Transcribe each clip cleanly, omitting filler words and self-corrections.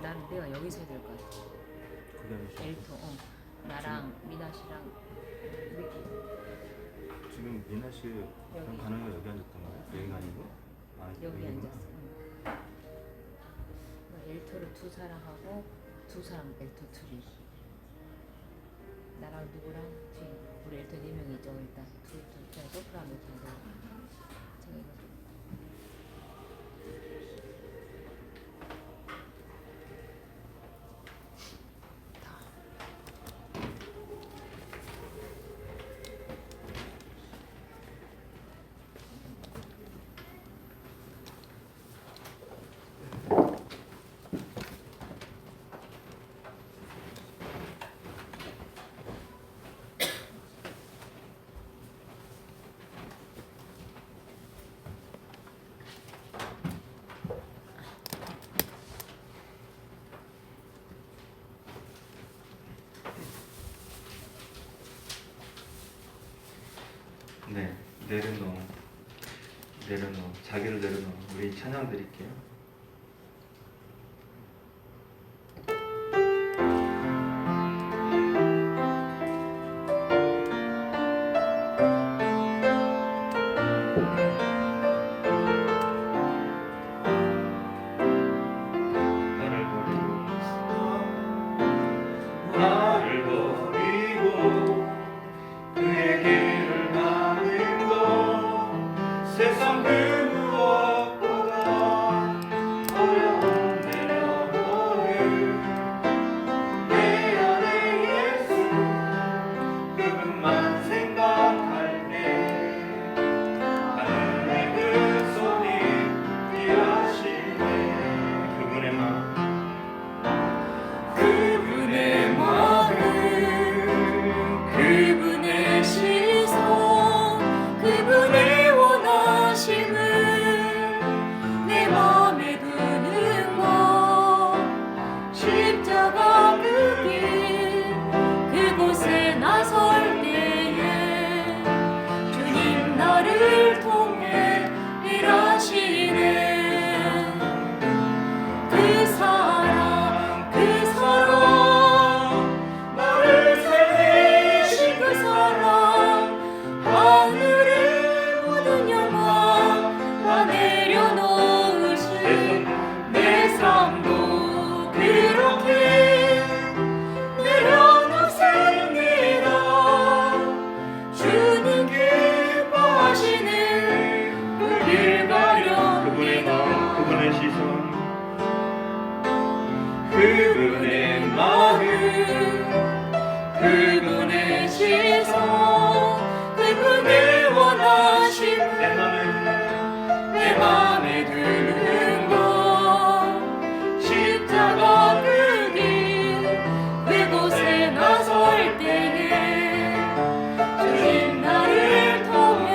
나는 내가 여기서 해야 될 것 같아. 엘토, 나랑 미나 씨랑 지금 미나 씨 가는 거 여기 앉았던 거야? 여기가 아니고? 여기 앉았어. 엘토를 두 사람하고 두 사람 엘토 둘이. 나랑 누구랑 뒤에 우리 엘토 4명이죠. 일단 둘 소프라노 정도 정해가지고. 네, 내려놓어. 자기를 내려놓어. 우리 찬양 드릴게요. 나를 버리고 그의 길을 가는 것 세상 그 무엇보다 어려운 내려놓는 내 안에 예수 그분만 생각할 때 하늘의 그 손이 일하시네 그분의 마음 그분의 시선 그분의 원하심을 내 맘에 두는 것 십자가 그 길 그곳에 나설 때에 주님 나를 통해 일하시네 그 사랑 나를 살리신 그 사랑 하늘의 모든 영광 다 내려놓으신 내 삶도 그렇게 내려놓습니다 주님 기뻐하시는 그 길 그분의 가렵니다 마음 그분의 시선 그분의 마음 그분의 시선 그분의 원하심 내 맘에 드는 것 십자가 그 길 그곳에 나설 때에 주님 나를 통해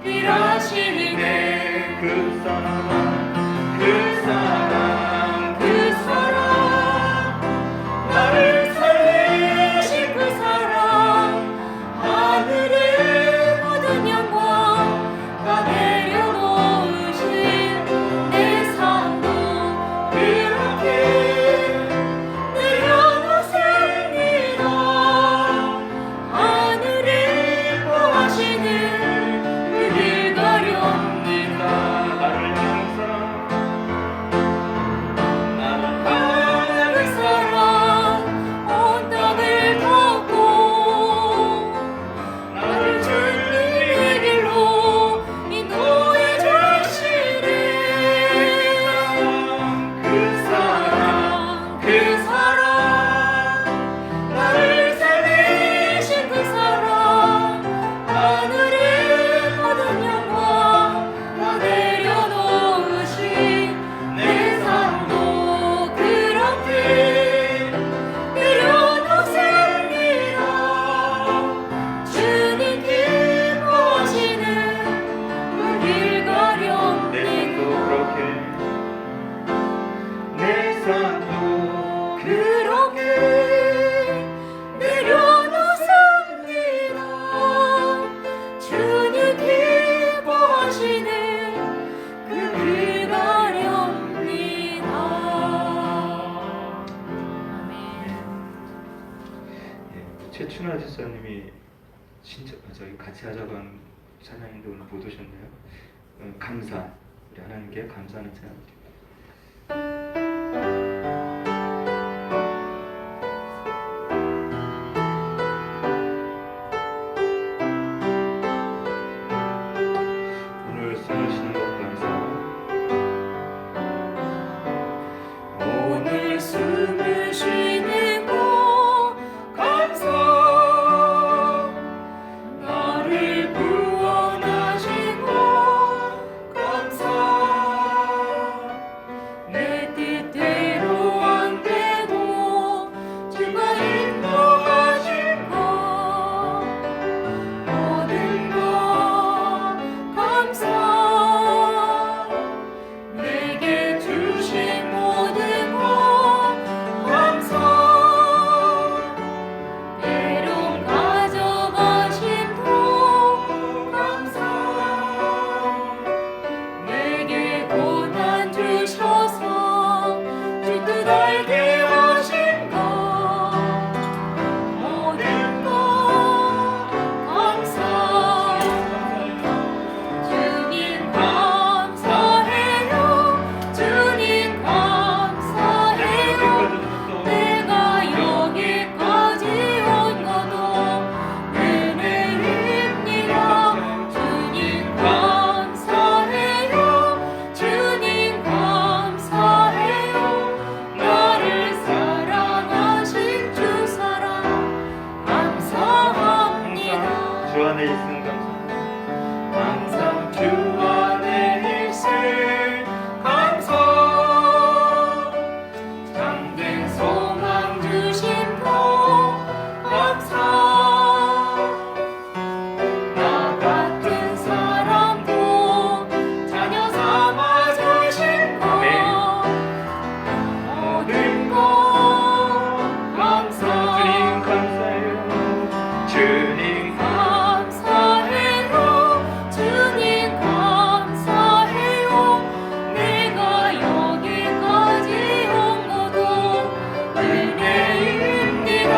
일하시네 그 사랑 나를 살리신 그 사랑 하늘의 모든 영광 다 내려놓으신 내 삶도 그렇게 내려놓습니다 하늘이 보하시는 그 길 가렵니다 나를 향한 사랑 춘하 집사님이 저희 같이 하자고 한 찬양인데 오늘 못 오셨네요. 감사, 우리 하나님께 감사하는 찬양. 오늘 숨을 쉬는 것 감사. 오늘 숨을 쉬는 것 감사 나를 구원하신 것 감사 내 뜻대로 안 돼도 주가 인도하신 것 모든 것 감사 내게 주신 모든 것 감사 때론 가져가신 것 감사 내게 고난 주셔서 주 뜻 알게 하신 것 모든 것 감사 주님 감사해요 주님 감사해요 내가 여기까지 온 것도 은혜입니다 주님 감사해요 주님 감사해요 나를 사랑하신 주 사랑 감사합니다 주 안에 있음 감사. 항상 주 안에 있을 감사 참된 소망 주신 것 감사 나 같은 사람도 자녀 삼아 주신 것 모든 것 감사 주님 감사해요. 주님 감사해요 주님 감사해요 내가 여기까지 온 것도 은혜입니다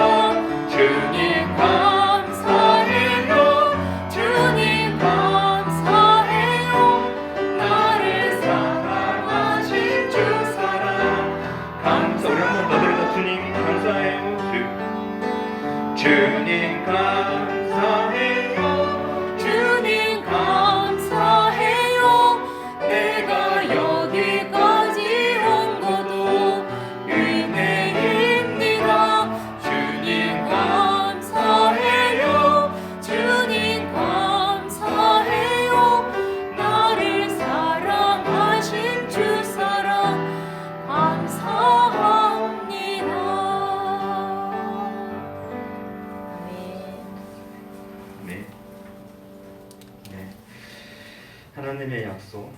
주님 감사해요 주님 감사해요 나를 사랑하신 주 사랑 감사. 우리 한번 더 들어서 주님 감사해요. 주님 감사해요. 주님 감사해요 내가 여기까지 온 것도 은혜입니다 주님 감사해요 주님 감사해요 나를 사랑하신 주 사랑 감사합니다 아멘. 네. 네. 하나님의 약속.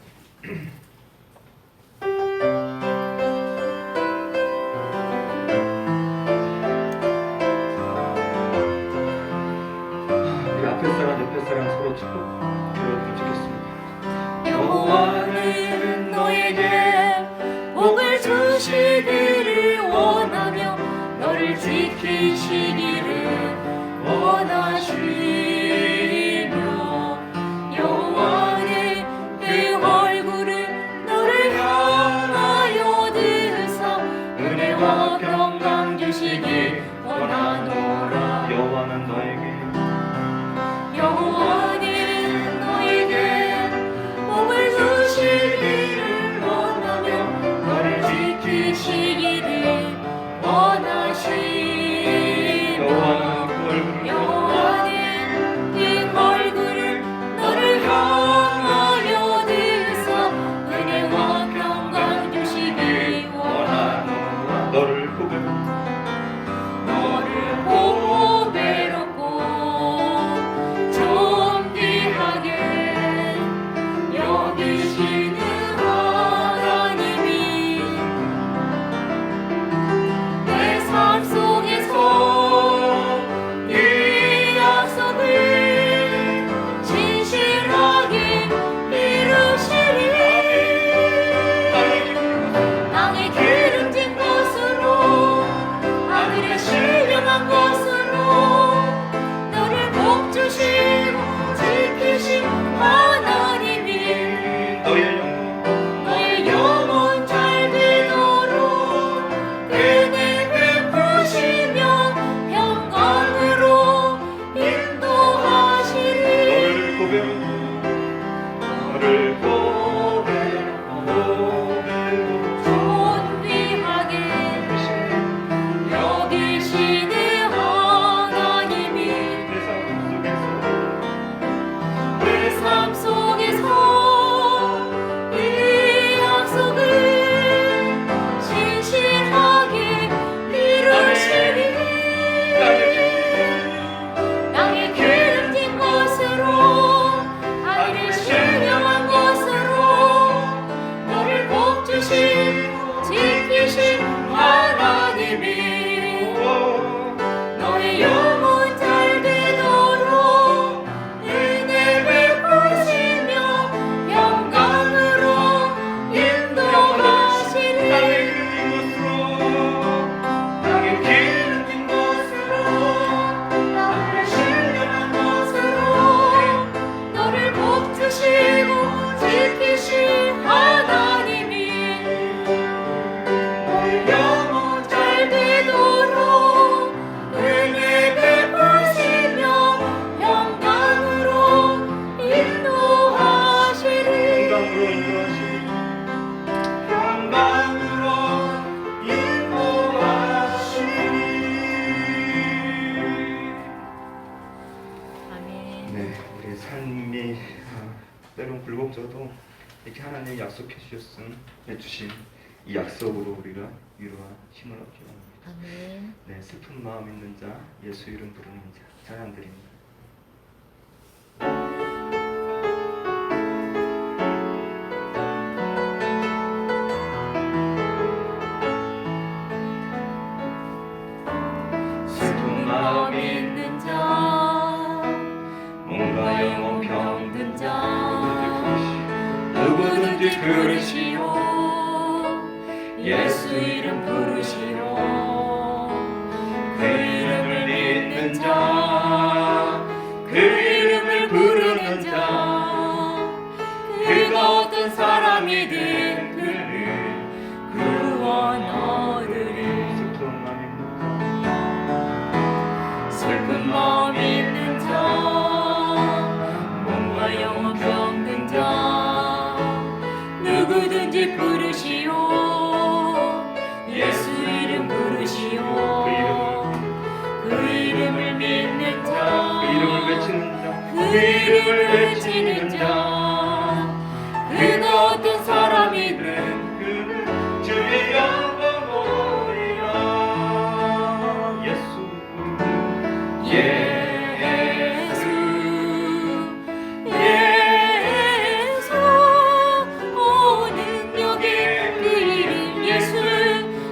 우리 앞에 사람 옆에 사람 서로 축복 드렸으면 좋겠습니다. 여호와는 너에게 복을 주시기를 원하며 너를 지키시기를 원하시며 여호와는 그 얼굴을 너를 향하여 드사 은혜와 평강 주시기 원하노라 여호와는 너에게 여호와는 너에게 복을 주시기를 원하며 너를 지키시기를 원하시며 여호와는 그 얼굴을 너를 향하여 드사 은혜와 평강 주시기 원하노라 너를 뽑을 너를 마티우스에 주신 이 약속으로 우리가 위로와 힘을 얻기 원합니다. 아멘. 네, 슬픈 마음 있는 자, 예수 이름 부르는 자, 찬양드립니다. 슬픈 마음 있는 자, 몸과 영혼 병든 자, 누구든지 부르시오. 예수 이름 부르시오. 그 이름을 믿는 자, 그 이름을 부르는 자, 그가 어떤 사람이든 그를 구원 얻으리. 슬픈 마음 있는 자, 몸과 영혼 병든 자, 누구든지 부르시오. 예수 이름 부르시오. 그 이름을 믿는 자, 그 이름을 외치는 자, 그 이름을 외치는 자, 그가 어떤 사람이든 그는 주의 영광 오리라. 예수 예수 예수 오 능력의 그 이름 예수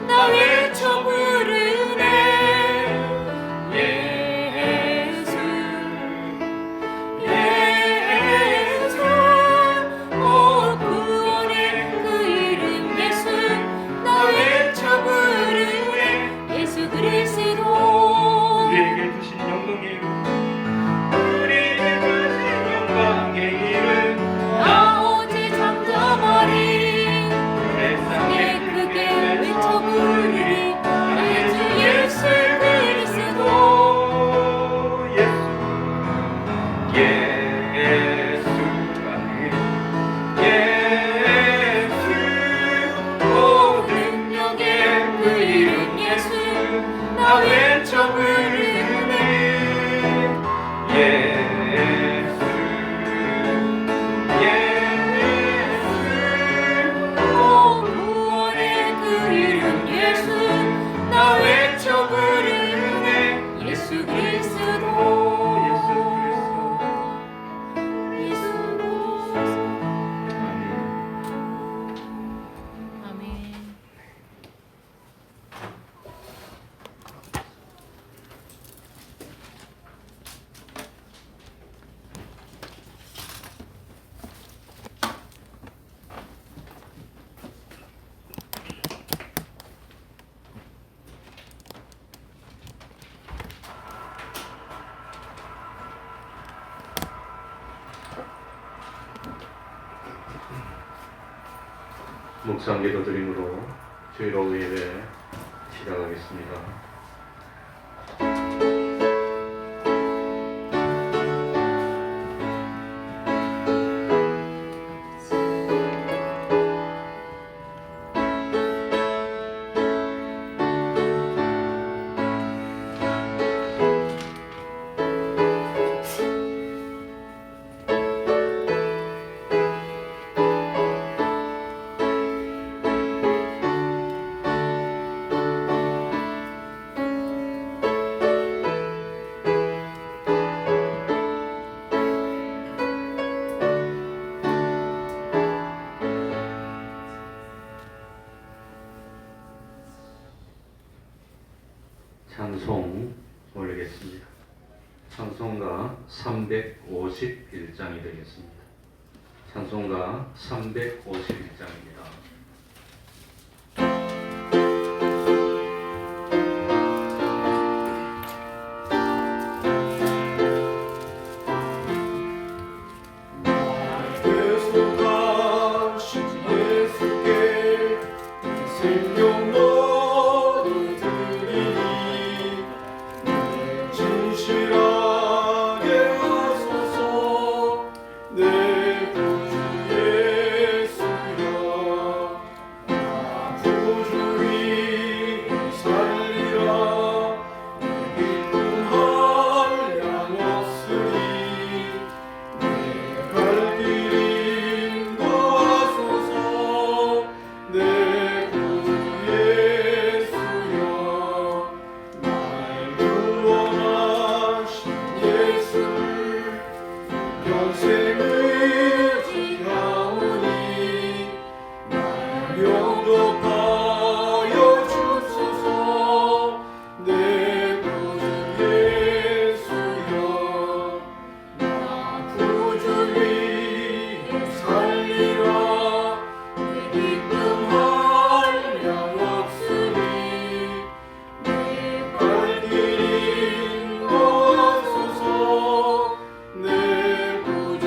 나 외쳐 부르네. 예수 예수 오 구원의 그 이름 예수 나 외쳐 부르네. 예수 그리스도 우리에게 주신 영광의 이름, 우리에게 주신 영광의 이름, 나 어제 잠잠하리 세상에 크게 외쳐 부르리 나의 주 예수 그리스도. 예수 아멘. 예수 오 능력의 그 이름 예수 나 외쳐 부르네. 예수 오 구원의 그 이름 예수 나 외쳐 부르네. 예수 그리스도 예수 그리스도. 아멘. 묵상 기도 드림으로 주일오 예배 시작하겠습니다. 찬송 올리겠습니다. 찬송가 351장이 되겠습니다. 찬송가 351장입니다. 갈 길이 인도하소서. 구독하여 주소서. 내 구주 예수여, 나 구주 위에 살리라. 내 기쁨 한량 없으니 내 갈 길 인도하소서. 내 구주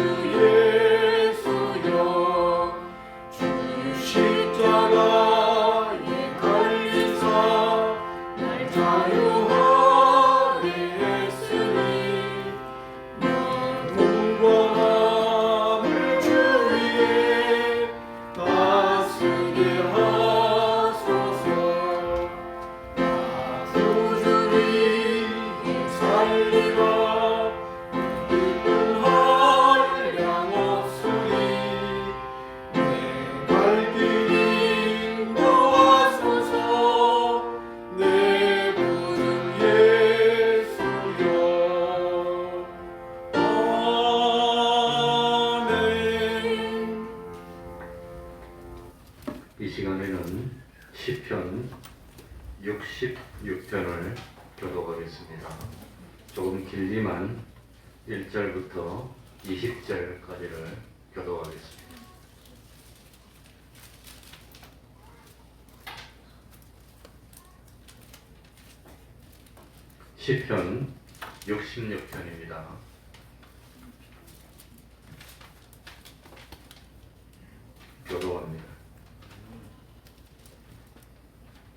예수여, 주 십자가에 달리사 날 자유하게 했으니 나 동번함을 주 위에 다스게 하소서. 나 구주 위에 살리라. 기쁨 한량 없으니 내 갈 길 인도하소서. 내 구주 예수여. 아멘. 이 시간에는 시편 66편을 교독하겠습니다. 조금 길지만 1절부터 20절까지를 교독하겠습니다. 시편 66편입니다. 교독합니다.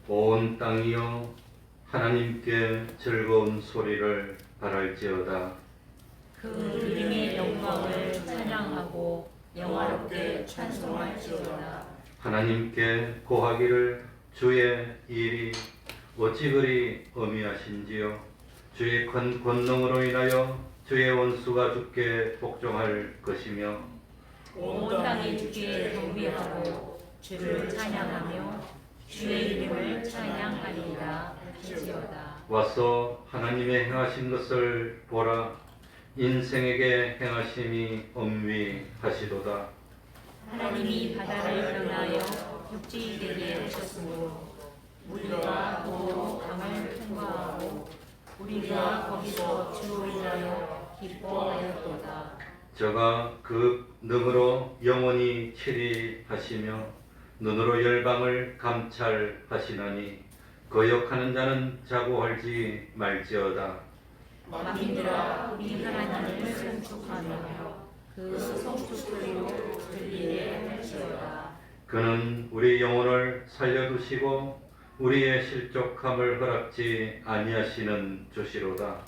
온 땅이여 하나님께 즐거운 소리를 바랄지어다. 그 이름의 영광을 찬양하고 영화롭게 찬송할지어다. 하나님께 고하기를 주의 일이 어찌 그리 어미하신지요. 주의 큰 권능으로 인하여 주의 원수가 주께 복종할 것이며 온 땅이 주께 경배하고 주를 찬양하며 주의 이름을 찬양하리라 할지어다. 와서 하나님의 행하신 것을 보라. 인생에게 행하심이 엄위하시도다. 하나님이 바다를 변하여 육지 되게 하셨으므로 우리가 도로 강을 통과하고 우리가 거기서 주로 인하여 기뻐하였도다. 저가 그 능으로 영원히 치리하시며 눈으로 열방을 감찰하시나니 거역하는 자는 자고할지 말지어다. 만민들아 우리 하나님을 송축하며 그 송축 소리로 들리게 할지어다. 그는 우리 영혼을 살려두시고 우리의 실족함을 허락지 아니하시는 주시로다.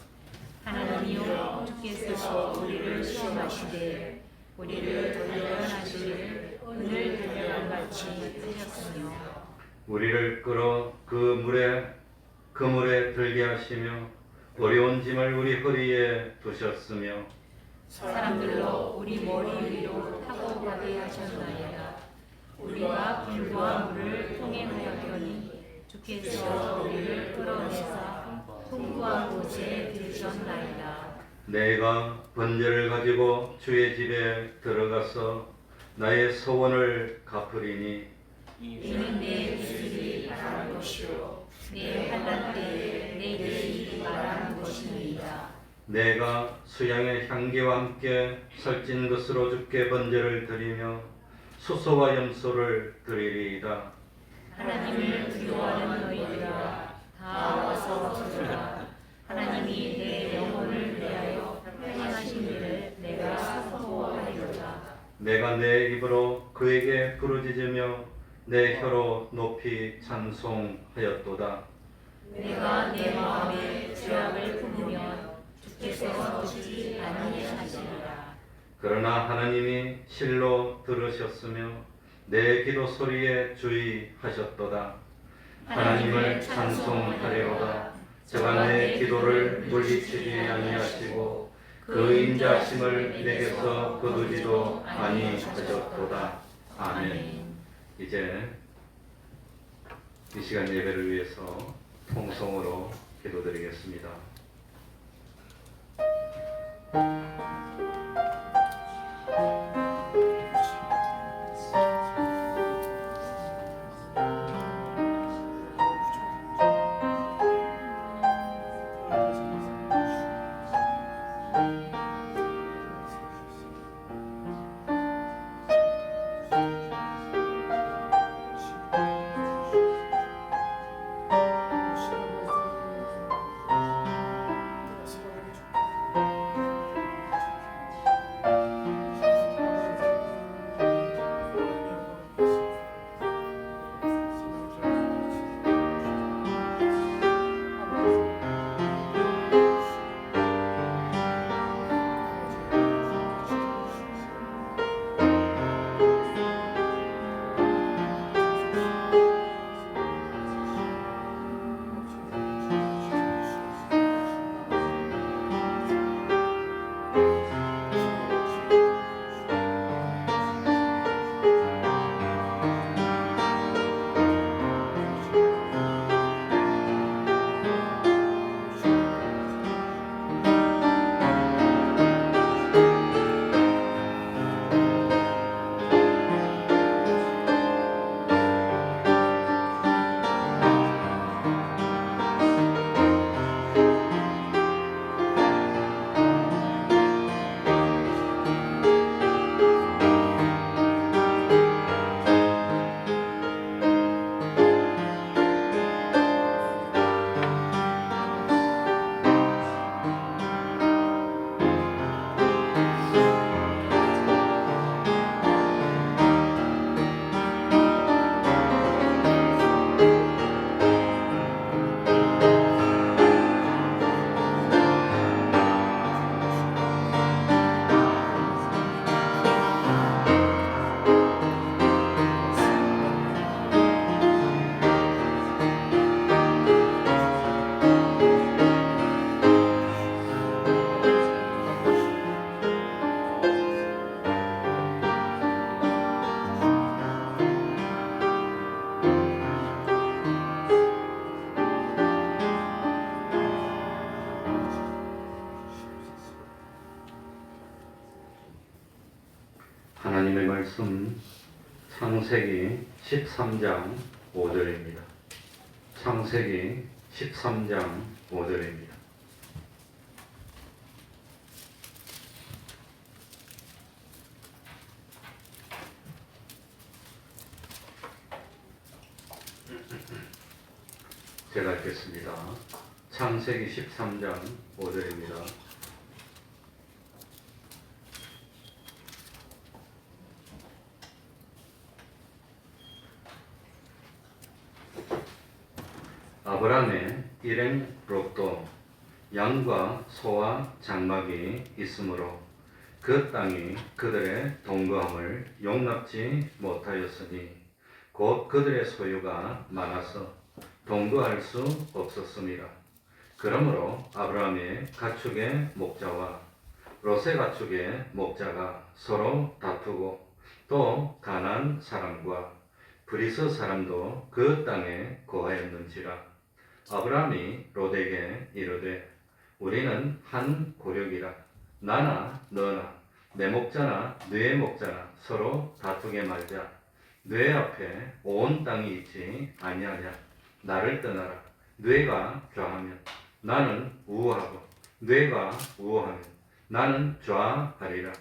하나님이여 주께서 우리를 시험하시되 우리를 단련하시길 은을 단련같이 하셨으며 우리를 끌어 그 물에 들게 하시며 어려운 짐을 우리 허리에 두셨으며 사람들로 우리 머리 위로 타고 가게 하셨나이다. 우리가 불과 물을 통행하였더니 주께서 우리를 끌어내사 통구한 곳에 들으셨나이다. 내가 번제를 가지고 주의 집에 들어가서 나의 소원을 갚으리니 이는 내 기술이 바란 것이요 내 환난 때에 내게 일이 말하는 것이니이다. 내가 수양의 향기와 함께 살찐 것으로 주께 번제를 드리며 수소와 염소를 드리리이다. 하나님을 두려워하는 너희들아 다 와서 들으라. 하나님이 내 영혼을 위하여 행하신 일을 내가 선포하리로다. 내가 내 입으로 그에게 부르짖으며 내 혀로 높이 찬송하였도다. 내가 내 마음에 죄악을 품으면 주께서 듣지 아니하시리라. 그러나 하나님이 실로 들으셨으며 내 기도 소리에 주의하셨도다. 하나님을 찬송하리로다. 저가 내 기도를 물리치지 아니하시고 그 인자심을 내게서 거두지도 아니하셨도다. 아멘. 이제 이 시간 예배를 위해서 통성으로 기도드리겠습니다. 창세기 13장 5절입니다. 창세기 13장 5절입니다. 제가 읽겠습니다. 창세기 13장 5절입니다. 아브라함의 일행 롯도 양과 소와 장막이 있으므로 그 땅이 그들의 동거함을 용납지 못하였으니 곧 그들의 소유가 많아서 동거할 수 없었습니다. 그러므로 아브라함의 가축의 목자와 롯의 가축의 목자가 서로 다투고 또 가나안 사람과 브리스 사람도 그 땅에 거하였는지라. 아브라함이 롯에게 이르되 우리는 한 고력이라. 나나 너나 내 목자나 네 목자나 서로 다투게 말자. 네 앞에 온 땅이 있지 아니하냐. 나를 떠나라. 뇌가 좌하면 나는 우하고 뇌가 우하면 나는 좌하리라.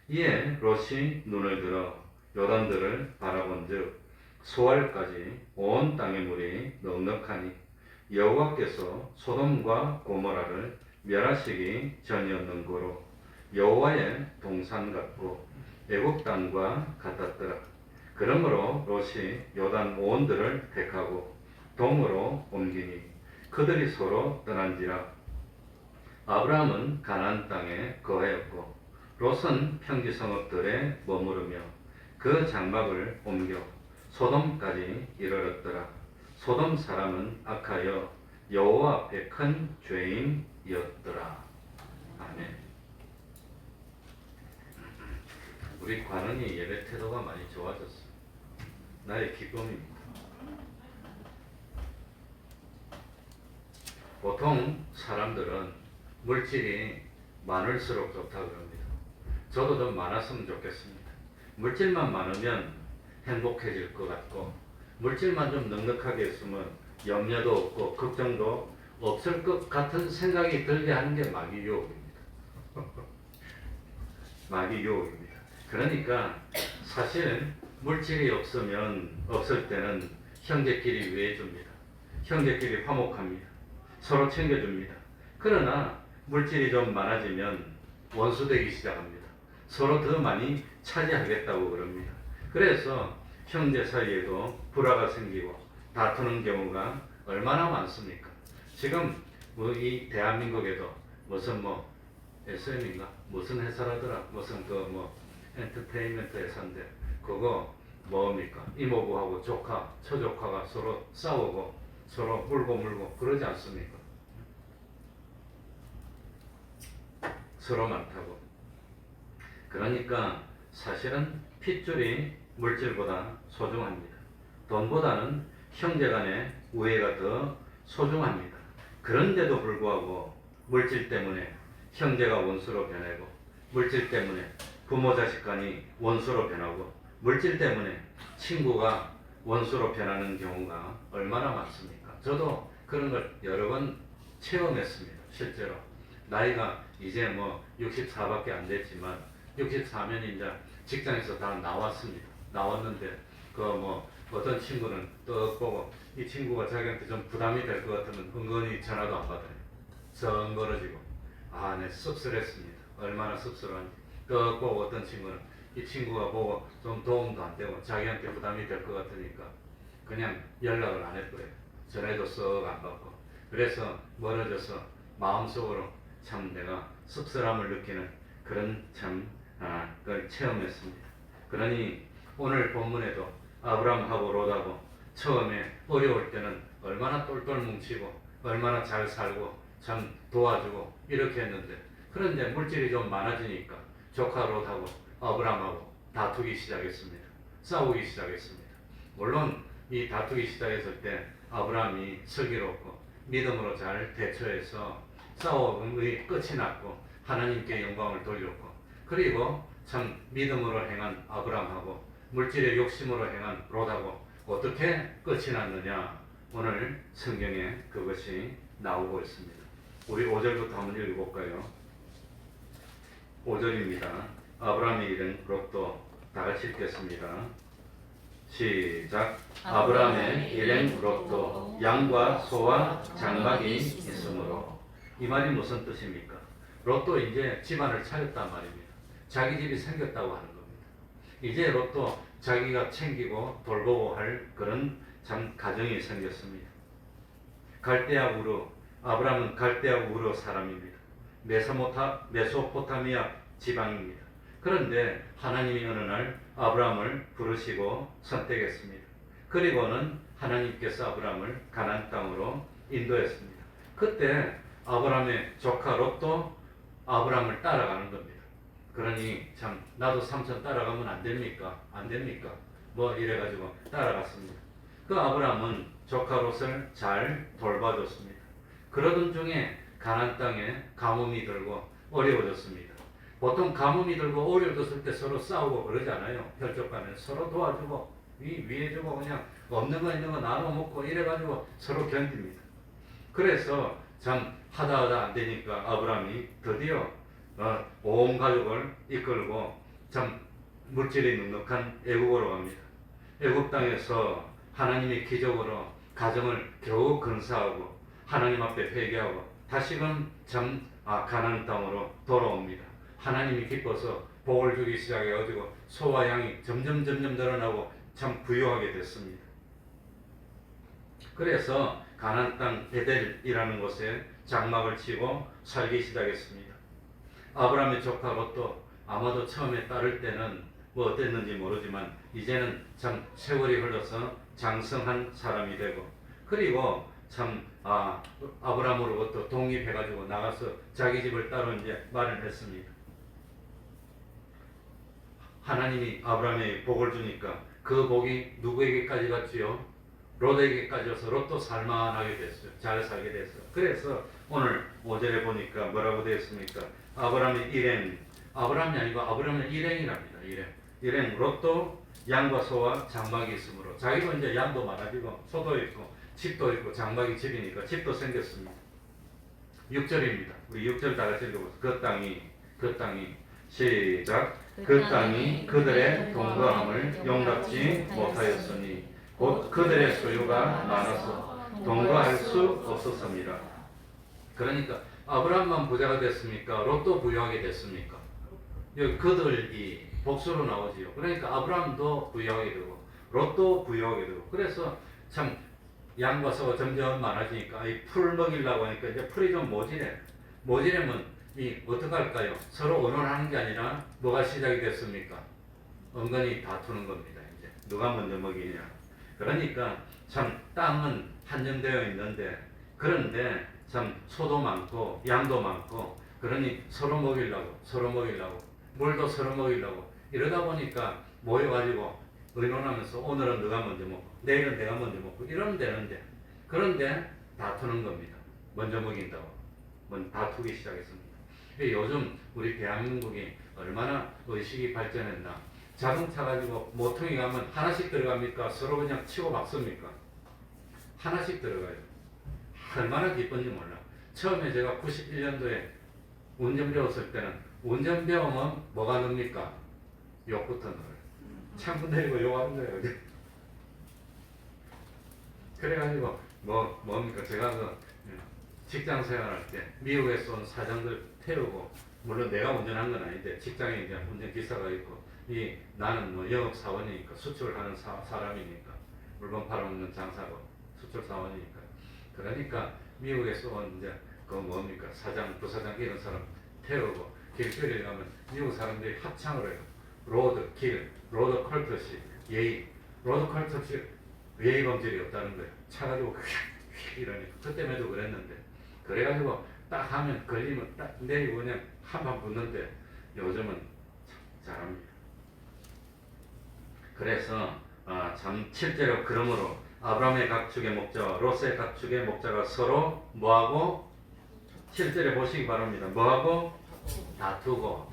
이에 롯이 눈을 들어 요단들을 바라본즉 소알까지 온 땅의 물이 넉넉하니 여호와께서 소돔과 고모라를 멸하시기 전이었는고로 여호와의 동산 같고 애국 땅과 같았더라. 그러므로 롯이 요단 온들을 택하고 동으로 옮기니 그들이 서로 떠난지라. 아브라함은 가나안 땅에 거하였고 롯은 평지 성읍들에 머무르며 그 장막을 옮겨 소돔까지 이르렀더라. 소돔 사람은 악하여 여호와 앞에 큰 죄인이었더라. 아멘. 우리 관원이 예배 태도가 많이 좋아졌어. 나의 기쁨입니다. 보통 사람들은 물질이 많을수록 좋다고 그럽니다. 저도 좀 많았으면 좋겠습니다. 물질만 많으면 행복해질 것 같고 물질만 좀 넉넉하게 있으면 염려도 없고 걱정도 없을 것 같은 생각이 들게 하는 게 마귀 유혹입니다. 마귀 유혹입니다. 그러니까 사실 물질이 없을 때는 형제끼리 위해줍니다. 형제끼리 화목합니다. 서로 챙겨줍니다. 그러나 물질이 좀 많아지면 원수되기 시작합니다. 서로 더 많이 차지하겠다고 그럽니다. 그래서 형제 사이에도 불화가 생기고 다투는 경우가 얼마나 많습니까? 지금 이 대한민국에도 무슨 SM인가 무슨 회사라더라 무슨 엔터테인먼트 회사인데 그거 뭡니까? 이모부하고 조카, 처조카가 서로 싸우고 서로 물고 그러지 않습니까? 서로 많다고. 그러니까 사실은 핏줄이 물질보다 소중합니다. 돈보다는 형제간의 우애가 더 소중합니다. 그런데도 불구하고 물질 때문에 형제가 원수로 변하고 물질 때문에 부모 자식 간이 원수로 변하고 물질 때문에 친구가 원수로 변하는 경우가 얼마나 많습니까? 저도 그런 걸 여러 번 체험했습니다. 실제로 나이가 이제 64밖에 안 됐지만 64면 이제 직장에서 다 나왔습니다. 나왔는데 어떤 친구는 떡 보고 이 친구가 자기한테 좀 부담이 될 것 같으면 은근히 전화도 안 받아요. 정 벌어지고 네, 씁쓸했습니다. 얼마나 씁쓸한지. 떡 보고 어떤 친구는 이 친구가 보고 좀 도움도 안 되고 자기한테 부담이 될 것 같으니까 그냥 연락을 안 해버려요. 전화도 썩 안 받고. 그래서 멀어져서 마음속으로 참 내가 씁쓸함을 느끼는 그런 걸 체험했습니다. 그러니 오늘 본문에도 아브라함하고 롯하고 처음에 어려울 때는 얼마나 똘똘 뭉치고 얼마나 잘 살고 참 도와주고 이렇게 했는데 그런데 물질이 좀 많아지니까 조카 롯하고 아브라함하고 다투기 시작했습니다. 싸우기 시작했습니다. 물론 이 다투기 시작했을 때 아브라함이 슬기롭고 믿음으로 잘 대처해서 싸움의 끝이 났고 하나님께 영광을 돌렸고 그리고 참 믿음으로 행한 아브라함하고 물질의 욕심으로 행한 롯하고 어떻게 끝이 났느냐? 오늘 성경에 그것이 나오고 있습니다. 우리 5절부터 한번 읽어볼까요? 5절입니다. 아브라함의 일행 롯도 다 같이 읽겠습니다. 시작. 아브라함의 일행 롯도 양과 소와 장막이 있으므로. 이 말이 무슨 뜻입니까? 롯도 이제 집안을 차렸단 말입니다. 자기 집이 생겼다고 하는 겁니다. 이제 롯도 자기가 챙기고 돌보고 할 그런 참 가정이 생겼습니다. 갈대아 우르, 아브라함은 갈대아 우르 사람입니다. 메소포타미아 지방입니다. 그런데 하나님이 어느 날 아브라함을 부르시고 선택했습니다. 그리고는 하나님께서 아브라함을 가나안 땅으로 인도했습니다. 그때 아브라함의 조카 롯도 아브라함을 따라가는 겁니다. 그러니 참 나도 삼촌 따라가면 안 됩니까? 안 됩니까? 뭐 이래가지고 따라갔습니다. 그 아브라함은 조카 롯을 잘 돌봐줬습니다. 그러던 중에 가나안 땅에 가뭄이 들고 어려워졌습니다. 보통 가뭄이 들고 어려워졌을 때 서로 싸우고 그러지 않아요. 혈족 간에 서로 도와주고 위해주고 그냥 없는 거 있는 거 나눠 먹고 이래가지고 서로 견딥니다. 그래서 참 하다 안 되니까 아브라함이 드디어 온 가족을 이끌고 참 물질이 넉넉한 애국으로 갑니다. 애국 땅에서 하나님의 기적으로 가정을 겨우 건사하고 하나님 앞에 회개하고 다시금 참 가나안 땅으로 돌아옵니다. 하나님이 기뻐서 복을 주기 시작해가지고 소와 양이 점점 늘어나고 참 부유하게 됐습니다. 그래서 가나안 땅 베델이라는 곳에 장막을 치고 살기 시작했습니다. 아브라함의 조카 롯도 아마도 처음에 따를 때는 뭐 어땠는지 모르지만 이제는 참 세월이 흘러서 장성한 사람이 되고 그리고 참 아브라함으로부터 독립해가지고 나가서 자기 집을 따로 이제 마련했습니다. 하나님이 아브라함에 복을 주니까 그 복이 누구에게까지 갔지요? 롯에게까지 와서 롯도 살만하게 됐어요. 잘 살게 됐어요. 그래서 오늘 5절에 보니까 뭐라고 되어 있습니까? 아브라함의 일행, 아브라함이 아니고 아브라함의 일행이랍니다. 일행 롯도 양과 소와 장막이 있으므로 자기도 이제 양도 많아지고 소도 있고 집도 있고 장막이 집이니까 집도 생겼습니다. 6절입니다. 우리 6절 다 같이 읽어보세요. 그 땅이 시작. 그 땅이 그들의 동거함을 용납지 못하였으니 곧 그들의 소유가 많아서 동거할 수 없었습니다. 그러니까 아브라함만 부자가 됐습니까? 롯도 부유하게 됐습니까? 여기 그들이 복수로 나오지요. 그러니까 아브라함도 부유하게 되고 롯도 부유하게 되고 그래서 참 양과 소가 점점 많아지니까 이 풀 먹이려고 하니까 이제 풀이 좀 모지려면 이 어떡할까요? 서로 언론하는 게 아니라 뭐가 시작이 됐습니까? 은근히 다투는 겁니다. 이제 누가 먼저 먹이냐. 그러니까 참 땅은 한정되어 있는데 그런데 참 소도 많고 양도 많고 그러니 서로 먹이려고 물도 서로 먹이려고 이러다 보니까 모여가지고 의논하면서 오늘은 누가 먼저 먹고 내일은 내가 먼저 먹고 이러면 되는데 그런데 다투는 겁니다. 먼저 먹인다고 다투기 시작했습니다. 요즘 우리 대한민국이 얼마나 의식이 발전했나. 자동차 가지고 모퉁이 가면 하나씩 들어갑니까? 서로 그냥 치고 박습니까? 하나씩 들어가요. 얼마나 기쁜지 몰라. 처음에 제가 91년도에 운전 배웠을 때는 운전 배우면 뭐가 늡니까? 욕부터 넣어요. 창문 내리고 욕하는 거예요. 그래가지고 뭡니까? 제가 그 직장 생활할 때 미국에서 온 사장들 태우고 물론 내가 운전한 건 아닌데 직장에 이제 운전기사가 있고 나는 뭐 영업사원이니까 수출하는 사람이니까 물건 팔아먹는 장사고 수출사원이니까 그러니까 미국에서 온 이제 그 뭡니까 사장 부사장 이런 사람 태우고 길거리에 가면 미국 사람들이 합창을 해요. 로드 컬터시 예의 로드 컬터시 예의 범죄이 없다는 거예요. 차 가지고 이러니까 그때에도 그랬는데 그래가지고 딱 하면 걸리면 딱 내리고 그냥 한판 붙는데 요즘은 잘합니다. 그래서 참 실제로 그러므로 아브라함의 각축의 목자와 롯의 각축의 목자가 서로 뭐하고 실제로 보시기 바랍니다. 뭐하고 다투고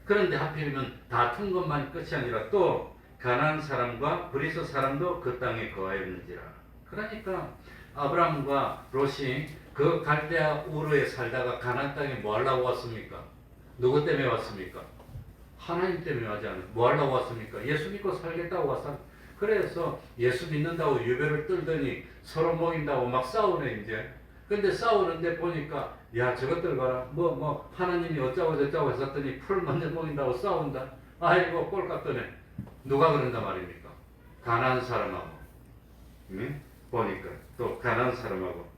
그런데 하필이면 다툰 것만 끝이 아니라 또 가나안 사람과 브리스 사람도 그 땅에 거하였는지라. 그러니까 아브라함과 롯이 그 갈대아 우르에 살다가 가나안 땅에 뭐 하려고 왔습니까? 누구 때문에 왔습니까? 하나님 때문에 하지 않아요. 뭐 하려고 왔습니까? 예수 믿고 살겠다고 왔어. 그래서 예수 믿는다고 유배를 떨더니 서로 먹인다고 막 싸우네 이제. 근데 싸우는데 보니까 야 저것들 봐라 뭐 하나님이 어쩌고 저쩌고 했었더니 풀 먼저 먹인다고 싸운다. 아이고 꼴깍떠네. 누가 그런다 말입니까? 가나안 사람하고 보니까 또 가나안 사람하고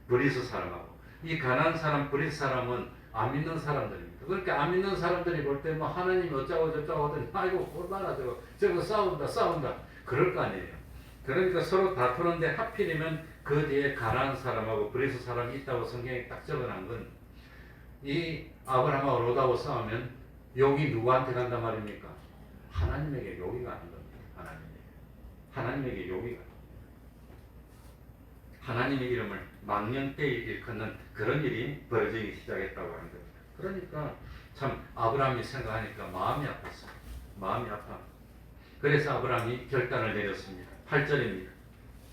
브리스 사람하고. 이 가나안 사람 브리스 사람은 안 믿는 사람들입니다. 그러니까 안 믿는 사람들이 볼 때 뭐 하나님이 어쩌고 저쩌고 하더니 아이고 얼마나 저거 싸운다 그럴 거 아니에요. 그러니까 서로 다투는데 하필이면 그 뒤에 가나안 사람하고 브리스 사람이 있다고 성경에 딱 적어놓은 건 이 아브라함하고 롯하고 싸우면 욕이 누구한테 간단 말입니까? 하나님에게 욕이 가는 겁니다. 하나님에게 욕이 가는. 하나님의 이름을 망령되이 일컫는 그런 일이 벌어지기 시작했다고 하는 겁니다. 그러니까 참 아브라함이 생각하니까 마음이 아팠어요. 마음이 아파. 그래서 아브라함이 결단을 내렸습니다. 8절입니다.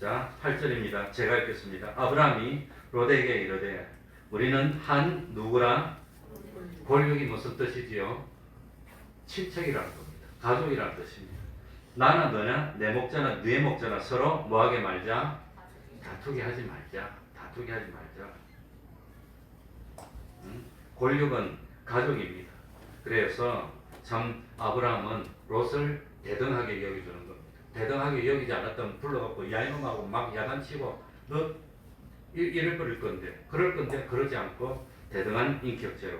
자, 8절입니다. 제가 읽겠습니다. 아브라함이 롯에게 이르되 우리는 한 누구라? 골육이 무슨 뜻이지요? 친척이라는 겁니다. 가족이라는 뜻입니다. 나나 너냐 내 목자나 네 목자나 서로 뭐하게 말자? 다투게 하지 말자. 골육은 가족입니다. 그래서 참 아브라함은 롯을 대등하게 여겨주는 겁니다. 대등하게 여기지 않았다면 불러갖고 야 이놈하고 막 야단치고 너 이럴 버릴 건데 그럴 건데 그러지 않고 대등한 인격체로.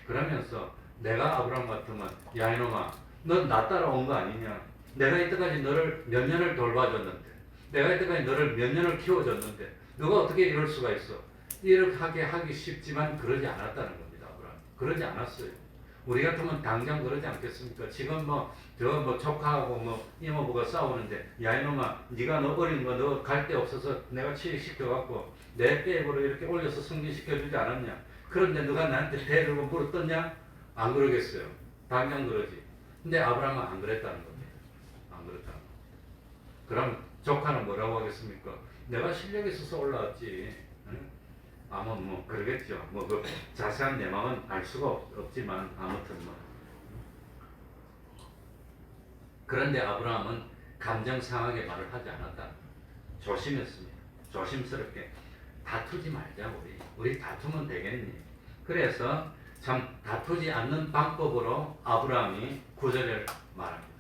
그러면서 내가 아브라함 같으면 야 이놈아 너 나 따라온 거 아니냐. 내가 이때까지 너를 몇 년을 돌봐줬는데 내가 이때까지 너를 몇 년을 키워줬는데 너가 어떻게 이럴 수가 있어. 이렇게 하기 쉽지만 그러지 않았다는 겁니다. 아브라함 그러지 않았어요. 우리 같으면 당장 그러지 않겠습니까? 지금 조카하고 이모부가 싸우는데 야 이놈아 네가 너 어린 거 너 갈 데 없어서 내가 취직시켜갖고 내 백으로 이렇게 올려서 승진시켜주지 않았냐. 그런데 누가 나한테 대들고 물어떴냐? 안 그러겠어요. 당장 그러지. 근데 아브라함은 안 그랬다는 겁니다. 안 그랬다는 겁니다. 그럼 조카는 뭐라고 하겠습니까? 내가 실력이 있어서 올라왔지. 아마 그러겠죠. 그 자세한 내 마음은 알 수가 없지만 아무튼 그런데 아브라함은 감정 상하게 말을 하지 않았다. 조심했습니다. 조심스럽게 다투지 말자 우리 다투면 되겠니? 그래서 참 다투지 않는 방법으로 아브라함이 9절을 말합니다.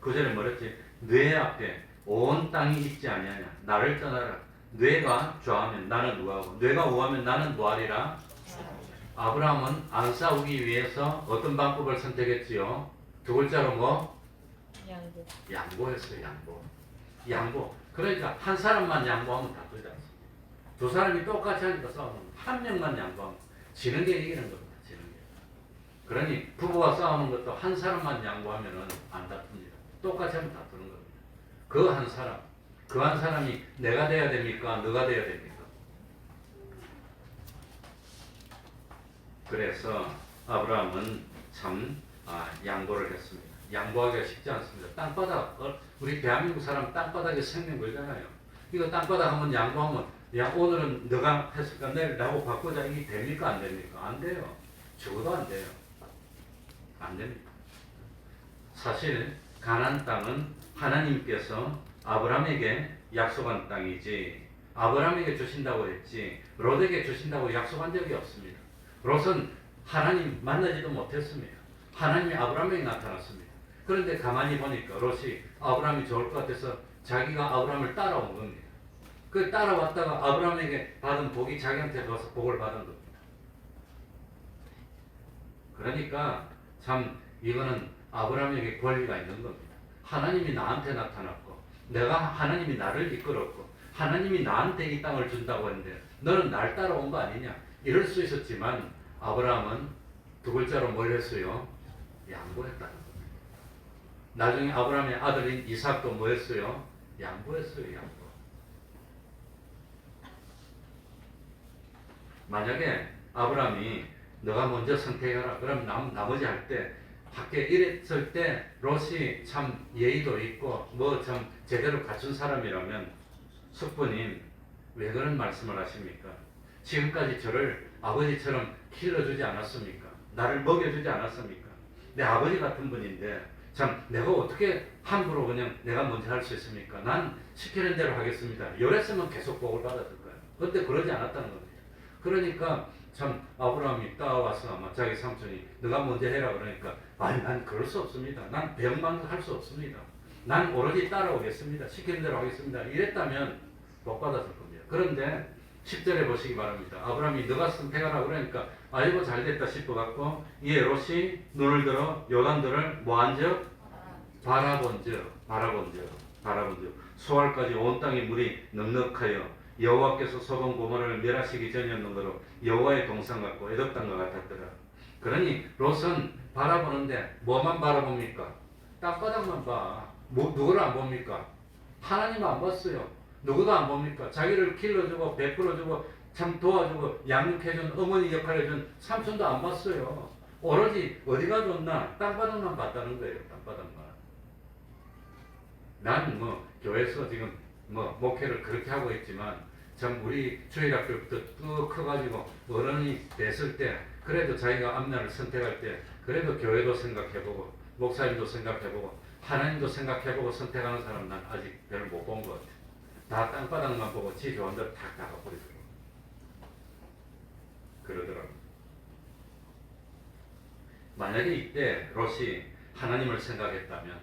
9절에 뭐랬지? 뇌 앞에 온 땅이 있지 아니하냐. 나를 떠나라. 뇌가 좌하면 나는 누구하고 뇌가 우하면 나는 뭐하리라. 아브라함은 안 싸우기 위해서 어떤 방법을 선택했지요? 두 글자로 양보했어요. 양보. 그러니까 한 사람만 양보하면 다투지 않습니다. 두 사람이 똑같이 하니까 싸우는 한 명만 양보하면 지는 게 이기는 겁니다. 지는 게. 그러니 부부가 싸우는 것도 한 사람만 양보하면은 안 다툽니다. 똑같이 하면 다투는 겁니다. 그 한 사람이 내가 돼야 됩니까? 너가 돼야 됩니까? 그래서 아브라함은 참 양보를 했습니다. 양보하기가 쉽지 않습니다. 땅바닥, 우리 대한민국 사람 땅바닥에 생명 걸잖아요. 이거 땅바닥 한번 양보하면 야 오늘은 너가 했을까 내일 나하고 바꾸자. 이게 됩니까? 안 됩니까? 안 돼요. 적어도 안 돼요. 안 됩니다. 사실 가나안 땅은 하나님께서 아브라함에게 약속한 땅이지 아브라함에게 주신다고 했지 롯에게 주신다고 약속한 적이 없습니다. 롯은 하나님 만나지도 못했습니다. 하나님이 아브라함에게 나타났습니다. 그런데 가만히 보니까 롯이 아브라함이 좋을 것 같아서 자기가 아브라함을 따라온 겁니다. 그 따라왔다가 아브라함에게 받은 복이 자기한테 가서 복을 받은 겁니다. 그러니까 참 이거는 아브라함에게 권리가 있는 겁니다. 하나님이 나한테 나타났고 하나님이 나를 이끌었고 하나님이 나한테 이 땅을 준다고 했는데 너는 날 따라온 거 아니냐 이럴 수 있었지만 아브라함은 두 글자로 뭘 했어요? 양보했다는 겁니다. 나중에 아브라함의 아들인 이삭도 뭐 했어요? 양보했어요. 양보. 만약에 아브라함이 너가 먼저 선택해라. 그럼 나머지 할 때 밖에 이랬을 때 롯이 참 예의도 있고 뭐 참 제대로 갖춘 사람이라면 숙부님 왜 그런 말씀을 하십니까? 지금까지 저를 아버지처럼 길러주지 않았습니까? 나를 먹여주지 않았습니까? 내 아버지 같은 분인데 참 내가 어떻게 함부로 그냥 내가 먼저 할 수 있습니까? 난 시키는 대로 하겠습니다. 이랬으면 계속 복을 받았을 거예요. 그때 그러지 않았다는 겁니다. 그러니까 참 아브라함이 따와서 아마 자기 삼촌이 너가 먼저 해라 그러니까 아니 난 그럴 수 없습니다. 난 배역만 할 수 없습니다. 난 오로지 따라오겠습니다. 시키는 대로 하겠습니다. 이랬다면 복 받았을 겁니다. 그런데 10절에 보시기 바랍니다. 아브라함이 너가 선택하라 그러니까 아이고 잘됐다 싶어갖고 이에 롯이 눈을 들어 요단들을 뭐한적? 바라본즉 수알까지 온 땅의 물이 넉넉하여 여호와께서 소돔 고모라를 멸하시기 전이었는거로 여호와의 동산 같고 에돔 땅과 같았더라. 그러니 롯은 바라보는데 뭐만 바라봅니까? 땅바닥만 봐. 누구를 안 봅니까? 하나님 안 봤어요. 누구도 안 봅니까? 자기를 길러주고 베풀어주고 참 도와주고 양육해준 어머니 역할을 해준 삼촌도 안 봤어요. 오로지 어디가 좋나? 땅바닥만 봤다는 거예요. 땅바닥만. 난 뭐 교회에서 지금 뭐 목회를 그렇게 하고 있지만 참 우리 주일학교부터 쭉 커가지고 어른이 됐을 때 그래도 자기가 앞날을 선택할 때 그래도 교회도 생각해보고 목사님도 생각해보고 하나님도 생각해보고 선택하는 사람 난 아직 별로 못 본 것 같아요. 다 땅바닥만 보고 지 좋은 대로 탁 나가버리더라고. 그러더라고. 만약에 이때 롯이 하나님을 생각했다면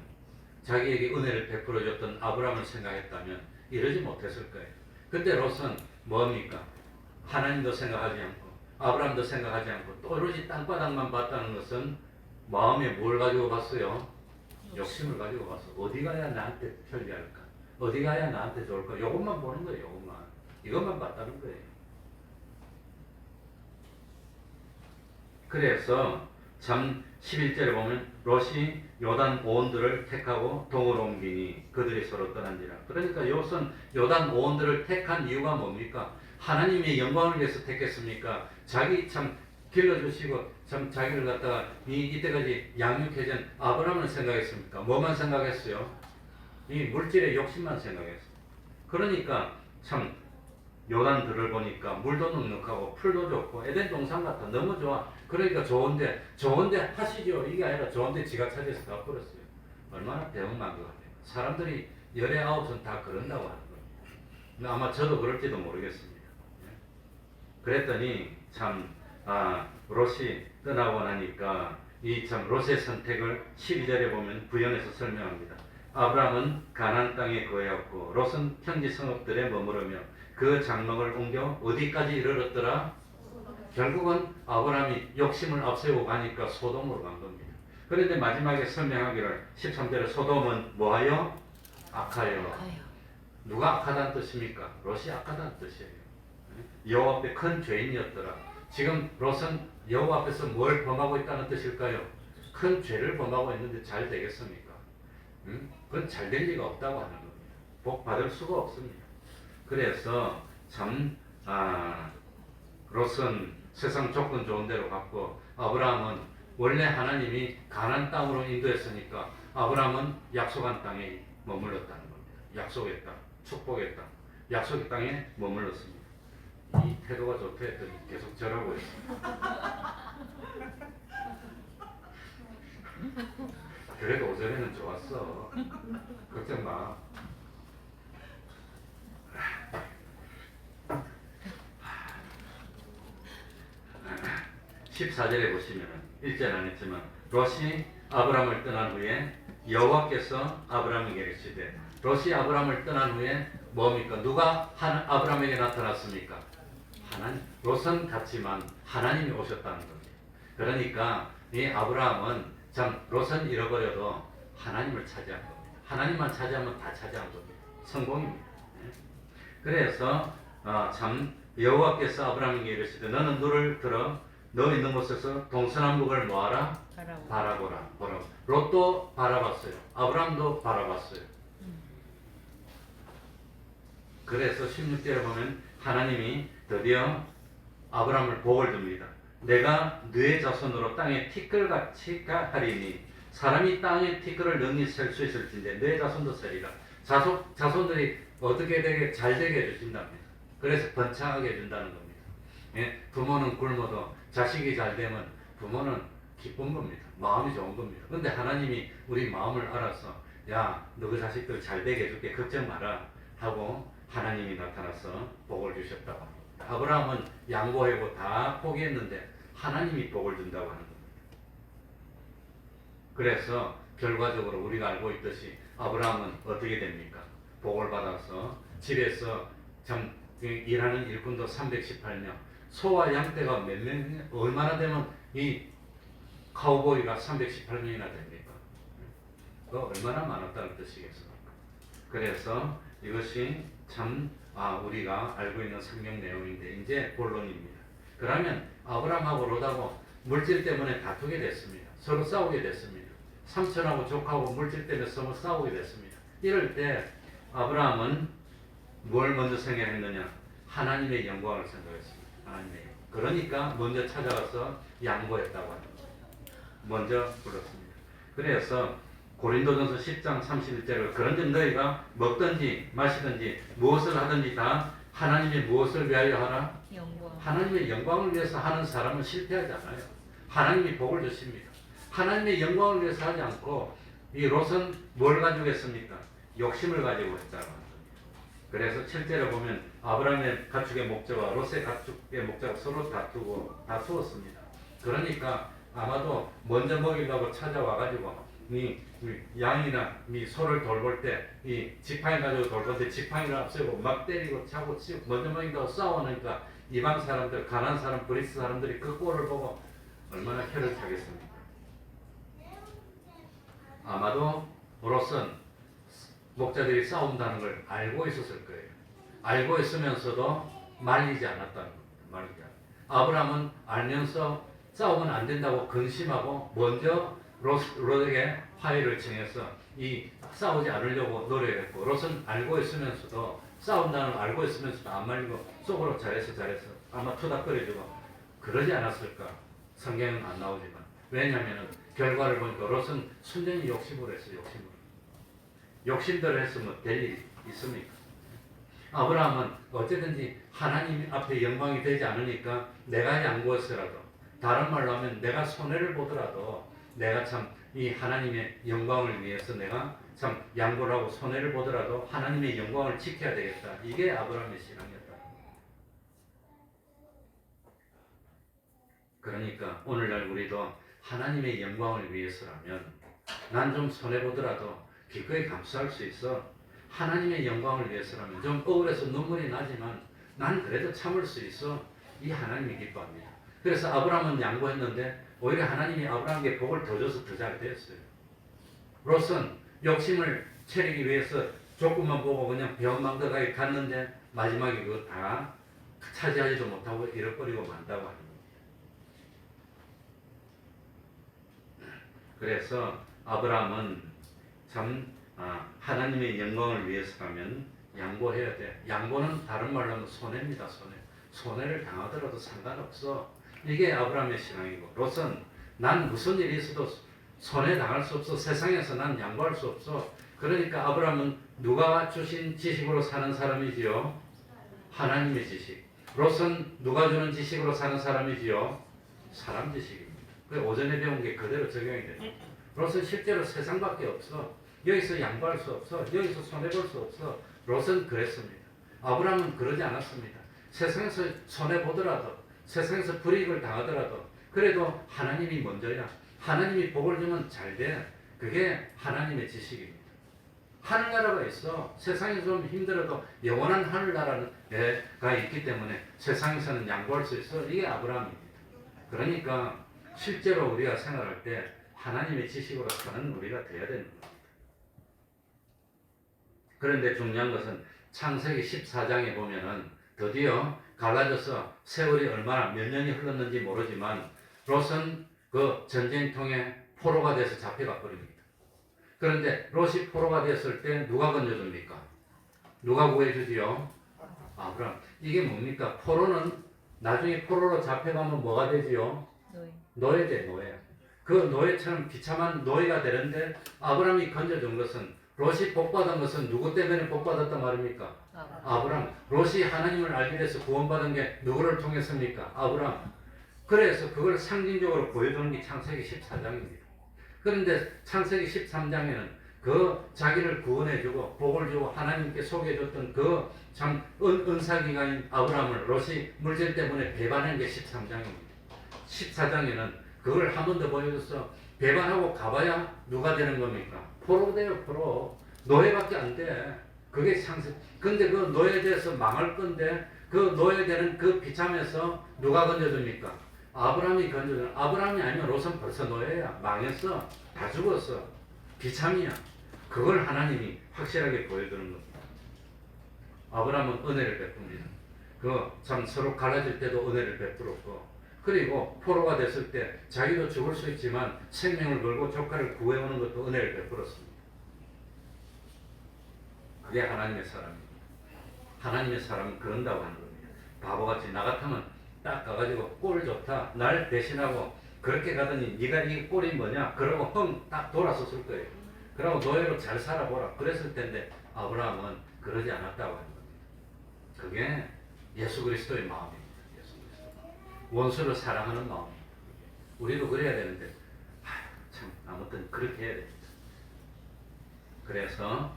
자기에게 은혜를 베풀어줬던 아브라함을 생각했다면 이러지 못했을 거예요. 그때 롯은 뭡니까? 하나님도 생각하지 않고 아브라함도 생각하지 않고 또 오로지 땅바닥만 봤다는 것은 마음에 뭘 가지고 봤어요? 욕심을 가지고 봤어. 어디 가야 나한테 편리할까? 어디 가야 나한테 좋을까? 이것만 보는 거예요. 이것만. 이것만 봤다는 거예요. 그래서 참 11절에 보면 롯이 요단 오온들을 택하고 동으로 옮기니 그들이 서로 떠난지라. 그러니까 롯은 요단 오온들을 택한 이유가 뭡니까? 하나님의 영광을 위해서 택했습니까? 자기 참 길러주시고 참 자기를 갖다가 이때까지 양육해준 아브라함을 생각했습니까? 뭐만 생각했어요? 이 물질의 욕심만 생각했어요. 그러니까 참 요단들을 보니까 물도 넉넉하고 풀도 좋고 에덴 동산 같아. 너무 좋아. 그러니까 좋은데 하시죠. 이게 아니라 좋은데 지가 찾아서 가버렸어요. 얼마나 대응만 것 같아요. 사람들이 19은 다 그런다고 하는 거예요. 아마 저도 그럴지도 모르겠습니다. 그랬더니 참 롯이 떠나고 나니까 이 참 롯의 선택을 12절에 보면 부연해서 설명합니다. 아브라함은 가나안 땅에 거하였고 롯은 현지 성읍들에 머무르며 그 장막을 옮겨 어디까지 이르렀더라? 결국은 아브라함이 욕심을 앞세우고 가니까 소돔으로 간 겁니다. 그런데 마지막에 설명하기를 13절에 소돔은 뭐하여? 악하여. 누가 악하다는 뜻입니까? 롯이 악하다는 뜻이에요. 여호와 앞에 큰 죄인이었더라. 지금 롯은 여호와 앞에서 뭘 범하고 있다는 뜻일까요? 큰 죄를 범하고 있는데 잘 되겠습니까? 그건 잘 될 리가 없다고 하는 겁니다. 복 받을 수가 없습니다. 그래서 참 롯은 세상 조건 좋은 데로 갔고 아브라함은 원래 하나님이 가나안 땅으로 인도했으니까 아브라함은 약속한 땅에 머물렀다는 겁니다. 약속의 땅, 축복의 땅, 약속의 땅에 머물렀습니다. 이 태도가 좋다 했더니 계속 절하고 있습니다. 그래도 오전에는 좋았어. 걱정 마. 14절에 보시면 1절 안 했지만 롯이 아브라함을 떠난 후에 여호와께서 아브라함에게 이르시되 롯이 아브라함을 떠난 후에 뭡니까? 누가 아브라함에게 나타났습니까? 하나님. 롯은 갔지만 하나님이 오셨다는 겁니다. 그러니까 이 아브라함은 참 롯은 잃어버려도 하나님을 차지한 겁니다. 하나님만 차지하면 다 차지한 겁니다. 성공입니다. 그래서 참 여호와께서 아브라함에게 이르시되 너는 눈을 들어 너 있는 곳에서 동서남북을 뭐하라? 바라보라. 롯도 바라봤어요. 아브라함도 바라봤어요. 그래서 16절에 보면 하나님이 드디어 아브라함을 복을 줍니다. 내가 너의 자손으로 땅에 티끌같이 하리니 사람이 땅에 티끌을 능히 셀 수 있을진데 너의 자손도 세리라. 자손들이 어떻게 되게 잘 되게 해주신답니다. 그래서 번창하게 해준다는 겁니다. 예? 부모는 굶어도 자식이 잘 되면 부모는 기쁜 겁니다. 마음이 좋은 겁니다. 근데 하나님이 우리 마음을 알아서 야, 너 그 자식들 잘 되게 해줄게. 걱정 마라 하고 하나님이 나타나서 복을 주셨다고 합니다. 아브라함은 양보하고 다 포기했는데 하나님이 복을 준다고 하는 겁니다. 그래서 결과적으로 우리가 알고 있듯이 아브라함은 어떻게 됩니까? 복을 받아서 집에서 참 일하는 일꾼도 318명, 소와 양떼가 몇 명, 얼마나 되면 이 카우보이가 318명이나 됩니까? 그 얼마나 많았다는 뜻이겠습니까? 그래서 이것이 참 우리가 알고 있는 성경 내용인데 이제 본론입니다. 그러면 아브라함하고 롯하고 물질 때문에 다투게 됐습니다. 서로 싸우게 됐습니다. 삼촌하고 조카하고 물질 때문에 서로 싸우게 됐습니다. 이럴 때 아브라함은 뭘 먼저 생각했느냐? 하나님의 영광을 생각했습니다. 하나님의 영광. 그러니까 먼저 찾아가서 양보했다고 합니다. 먼저 불렀습니다. 그래서 고린도전서 10장 31절을 그런즉 너희가 먹든지 마시든지 무엇을 하든지 다 하나님의 무엇을 위하여 하라? 영광. 하나님의 영광을 위해서 하는 사람은 실패하지 않아요. 하나님이 복을 주십니다. 하나님의 영광을 위해서 하지 않고 이 롯은 뭘 가지고 했습니까? 욕심을 가지고 했다고 합니다. 그래서 7절에 보면 아브라함의 가축의 목자와 롯의 가축의 목자가 서로 다투었습니다. 그러니까 아마도 먼저 먹이려고 찾아와가지고 이 양이나 이 소를 돌볼 때 이 지팡이 가지고 돌볼 때 지팡이를 앞세우고 막 때리고 차고 치고 먼저 먹인다고 싸우니까 이방 사람들, 가나안 사람, 브리스 사람들이 그 꼴을 보고 얼마나 혀를 차겠습니까? 아마도 롯은 목자들이 싸운다는 걸 알고 있었을 거예요. 알고 있으면서도 말리지 않았다는 겁니다. 말리지 않았다. 아브라함은 알면서 싸우면 안 된다고 근심하고 먼저 롯에게 화해를 청해서 이 싸우지 않으려고 노력했고 롯은 알고 있으면서도 싸운다는 걸 알고 있으면서도 안 말리고 속으로 잘했어 아마 투닥거려주고 그러지 않았을까? 성경은 안 나오지만 왜냐하면 결과를 보니까 롯은 순전히 욕심으로 했어요. 욕심대로 했으면 될 일이 있습니까? 아브라함은 어쨌든지 하나님 앞에 영광이 되지 않으니까 내가 양보했어라도 다른 말로 하면 내가 손해를 보더라도 내가 참 이 하나님의 영광을 위해서 내가 참 양보를 하고 손해를 보더라도 하나님의 영광을 지켜야 되겠다. 이게 아브라함의 신앙이었다. 그러니까 오늘날 우리도 하나님의 영광을 위해서라면 난 좀 손해보더라도 기꺼이 감수할 수 있어. 하나님의 영광을 위해서라면 좀 억울해서 눈물이 나지만 난 그래도 참을 수 있어. 이 하나님이 기뻐합니다. 그래서 아브라함은 양보했는데 오히려 하나님이 아브라함에게 복을 더 줘서 더 잘 됐어요. 롯은 욕심을 채리기 위해서 조금만 보고 그냥 배은망덕하게 갔는데 마지막에 그거 다 차지하지도 못하고 잃어버리고 만다고 하는 겁니다. 그래서 아브라함은 참 하나님의 영광을 위해서라면 양보해야 돼. 양보는 다른 말로 하면 손해입니다. 손해를 당하더라도 상관없어. 이게 아브라함의 신앙이고 롯은 난 무슨 일이 있어도 손해 당할 수 없어. 세상에서 난 양보할 수 없어. 그러니까 아브라함은 누가 주신 지식으로 사는 사람이지요? 하나님의 지식. 롯은 누가 주는 지식으로 사는 사람이지요? 사람 지식입니다. 그 오전에 배운 게 그대로 적용이 됩니다. 롯은 실제로 세상밖에 없어. 여기서 양보할 수 없어. 여기서 손해볼 수 없어. 롯은 그랬습니다. 아브라함은 그러지 않았습니다. 세상에서 손해보더라도 세상에서 불이익을 당하더라도 그래도 하나님이 먼저야. 하나님이 복을 주면 잘 돼. 그게 하나님의 지식입니다. 하늘나라가 있어. 세상에서 좀 힘들어도 영원한 하늘나라가 있기 때문에 세상에서는 양보할 수 있어. 이게 아브라함입니다. 그러니까 실제로 우리가 생활할 때 하나님의 지식으로 사는 우리가 되어야 되는 겁니다. 그런데 중요한 것은 창세기 14장에 보면은 드디어 갈라져서 세월이 얼마나 몇 년이 흘렀는지 모르지만 롯은 그 전쟁통에 포로가 돼서 잡혀가 버립니다. 그런데 롯이 포로가 됐을 때 누가 건져줍니까? 누가 구해주지요? 아브라함. 이게 뭡니까? 포로는 나중에 포로로 잡혀가면 뭐가 되지요? 노예. 노예. 그 노예처럼 비참한 노예가 되는데 아브라함이 건져준 것은 롯이 복받은 것은 누구 때문에 복받았단 말입니까? 아브라함. 롯이 하나님을 알게 돼서 구원받은 게 누구를 통해서입니까? 아브라함. 그래서 그걸 상징적으로 보여주는 게 창세기 14장입니다. 그런데 창세기 13장에는 그 자기를 구원해주고 복을 주고 하나님께 소개해줬던 그 참 은사기가인 아브라함을 롯이 물질 때문에 배반한 게 13장입니다. 14장에는 그걸 한 번 더 보여줘서 배반하고 가봐야 누가 되는 겁니까? 포로 돼요, 포로. 노예밖에 안 돼. 그게 창세. 근데 그 노예돼서 망할 건데 그 노예되는 그 비참에서 누가 건져줍니까? 아브라함이 건져줘. 아브라함이 아니면 롯은 벌써 노예야. 망했어. 다 죽었어. 비참이야. 그걸 하나님이 확실하게 보여주는 겁니다. 아브라함은 은혜를 베풉니다. 그 참 서로 갈라질 때도 은혜를 베풀었고, 그리고 포로가 됐을 때 자기도 죽을 수 있지만 생명을 걸고 조카를 구해오는 것도 은혜를 베풀었습니다. 그게 하나님의 사람입니다. 하나님의 사람은 그런다고 하는 겁니다. 바보같이 나 같으면 딱 가가지고 꼴 좋다, 날 대신하고 그렇게 가더니 네가 이 꼴이 뭐냐? 그러고 헝 딱 돌아섰을 거예요. 그러고 노예로 잘 살아보라 그랬을 텐데 아브라함은 그러지 않았다고 하는 겁니다. 그게 예수 그리스도의 마음입니다. 예수 그리스도. 원수를 사랑하는 마음입니다. 우리도 그래야 되는데 참 아무튼 그렇게 해야 됩니다. 그래서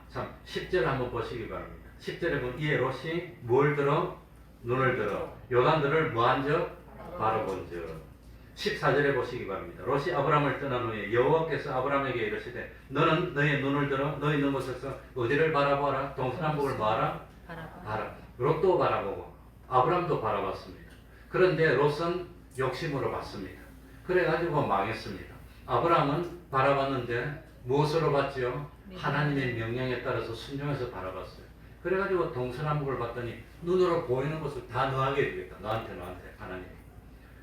참 10절 한번 보시기 바랍니다. 10절에 보면 이에 롯이 뭘 들어? 눈을 들어 요단들을 뭐한 적? 바라본 적. 14절에 보시기 바랍니다. 롯이 아브라함을 떠난 후에 여호와께서 아브라함에게 이르시되 너는 너의 눈을 들어 너희 있는 곳에서 어디를 바라보아라? 동서남북을 뭐하라? 바라. 롯도 바라보고 아브라함도 바라봤습니다. 그런데 롯은 욕심으로 봤습니다. 그래가지고 망했습니다. 아브라함은 바라봤는데 무엇으로 봤지요? 하나님의 명령에 따라서 순종해서 바라봤어요. 그래가지고 동서남북을 봤더니 눈으로 보이는 것을 다 너하게 해주겠다. 너한테 하나님.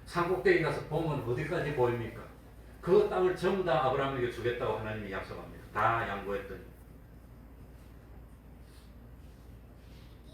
산꼭대기 가서 보면 어디까지 보입니까? 그 땅을 전부 다 아브라함에게 주겠다고 하나님이 약속합니다. 다 양보했더니.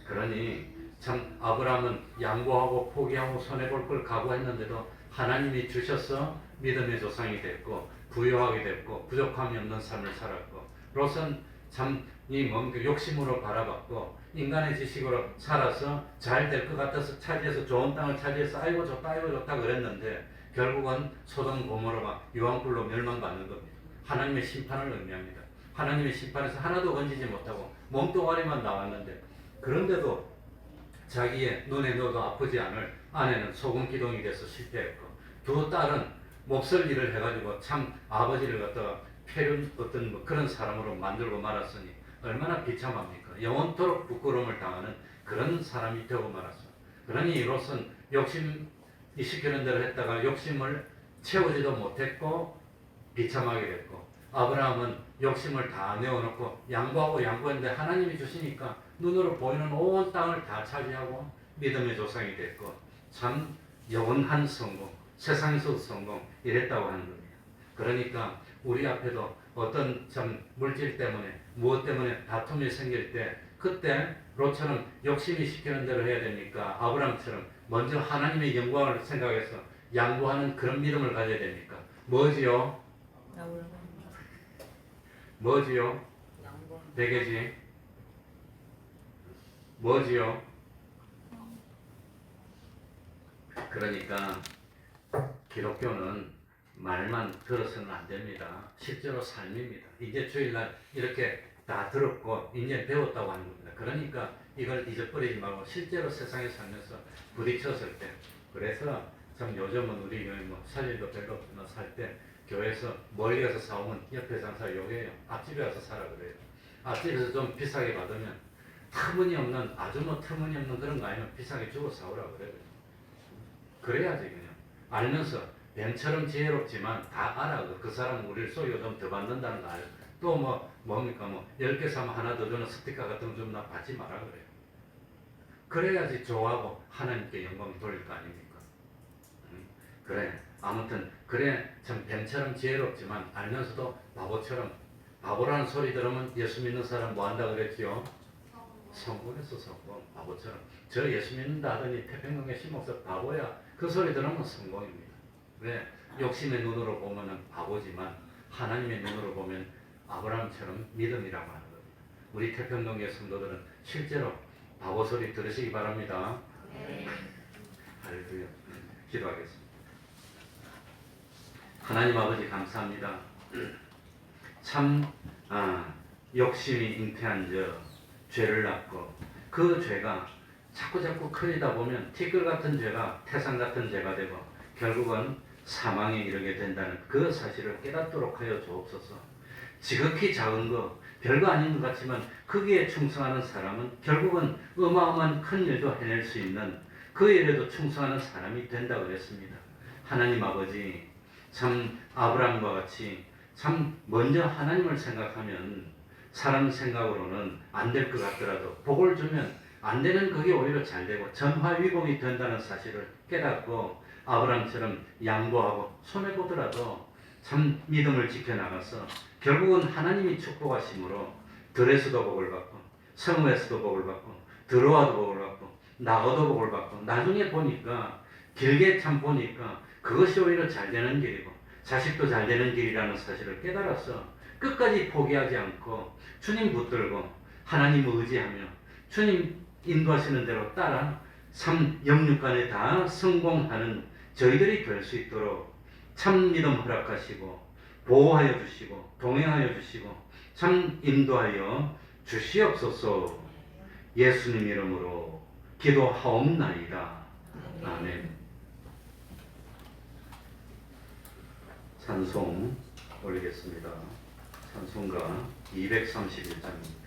그러니 참 아브라함은 양보하고 포기하고 손해볼 걸 각오했는데도 하나님이 주셔서 믿음의 조상이 됐고 부유하게 됐고 부족함이 없는 삶을 살았고 롯은 참 이 욕심으로 바라봤고 인간의 지식으로 살아서 잘 될 것 같아서 차지해서 좋은 땅을 차지해서 아이고 좋다 그랬는데 결국은 소돔 고모라가 유황불로 멸망받는 겁니다. 하나님의 심판을 의미합니다. 하나님의 심판에서 하나도 건지지 못하고 몸뚱아리만 나왔는데 그런데도 자기의 눈에 넣어도 아프지 않을 아내는 소금 기둥이 돼서 실패했고 두 딸은 몹쓸 일을 해가지고 참 아버지를 갖다가 폐륜 어떤 그런 사람으로 만들고 말았으니 얼마나 비참합니까? 영원토록 부끄러움을 당하는 그런 사람이 되고 말았습니다. 그러니 롯은 욕심이 시키는 대로 했다가 욕심을 채우지도 못했고 비참하게 됐고 아브라함은 욕심을 다 내어놓고 양보했는데 하나님이 주시니까 눈으로 보이는 온 땅을 다 차지하고 믿음의 조상이 됐고 참 영원한 성공, 세상에서도 성공 이랬다고 하는 겁니다. 그러니까 우리 앞에도 어떤 참 물질 때문에 무엇 때문에 다툼이 생길 때 그때 롯처럼 욕심이 시키는 대로 해야 됩니까? 아브라함처럼 먼저 하나님의 영광을 생각해서 양보하는 그런 믿음을 가져야 됩니까? 뭐지요? 뭐지요? 되겠지? 뭐지요? 그러니까 기독교는 말만 들어서는 안 됩니다. 실제로 삶입니다. 이제 주일날 이렇게 다 들었고 이제 배웠다고 하는 겁니다. 그러니까 이걸 잊어버리지 말고 실제로 세상에 살면서 부딪혔을 때 그래서 참 요즘은 우리 뭐 살 일도 별로 없지만 살 때 교회에서 멀리 가서 사오면 옆에 장사 욕해요. 앞집에 가서 사라 그래요. 앞집에서 좀 비싸게 받으면 터무니없는 아주 뭐 터무니없는 그런 거 아니면 비싸게 주고 사오라 그래요. 그래야지 그냥 알면서 뱀처럼 지혜롭지만 다 알아. 그 사람은 우리를 속여 좀 더 받는다는 거 알아. 또 뭡니까 10개 사면 하나 더 주는 스티커 같은 거 좀 나 받지 마라 그래요. 그래야지 좋아하고 하나님께 영광 돌릴 거 아닙니까? 그래. 아무튼 그래 참 뱀처럼 지혜롭지만 알면서도 바보처럼 바보라는 소리 들으면 예수 믿는 사람 뭐 한다 그랬지요? 성공했어 성공. 바보처럼 저 예수 믿는다 하더니 태평양에 심어서 바보야. 그 소리 들으면 성공입니다. 왜? 욕심의 눈으로 보면 바보지만 하나님의 눈으로 보면 아브라함처럼 믿음이라고 하는 겁니다. 우리 태평동의 성도들은 실제로 바보 소리 들으시기 바랍니다. 할렐루야. 기도하겠습니다. 하나님 아버지 감사합니다. 참 욕심이 잉태한 죄를 낳고 그 죄가 자꾸 커지다 보면 티끌 같은 죄가 태산 같은 죄가 되고 결국은 사망에 이르게 된다는 그 사실을 깨닫도록 하여 주옵소서. 지극히 작은 거 별거 아닌 것 같지만 거기에 충성하는 사람은 결국은 어마어마한 큰 일도 해낼 수 있는 그 일에도 충성하는 사람이 된다 그랬습니다. 하나님 아버지 참 아브라함과 같이 참 먼저 하나님을 생각하면 사람 생각으로는 안 될 것 같더라도 복을 주면 안 되는 그게 오히려 잘 되고 전화위복이 된다는 사실을 깨닫고 아브라함처럼 양보하고 손해보더라도 참 믿음을 지켜나가서 결국은 하나님이 축복하심으로 들에서도 복을 받고 성읍에서도 복을 받고 들어와도 복을 받고 나가도 복을 받고 나중에 보니까 길게 참 보니까 그것이 오히려 잘 되는 길이고 자식도 잘 되는 길이라는 사실을 깨달아서 끝까지 포기하지 않고 주님 붙들고 하나님을 의지하며 주님 인도하시는 대로 따라 참 영육간에 다 성공하는 저희들이 될 수 있도록 참 믿음 허락하시고 보호하여 주시고 동행하여 주시고 참 인도하여 주시옵소서. 예수님 이름으로 기도하옵나이다. 아멘. 찬송 올리겠습니다. 찬송가 231장입니다.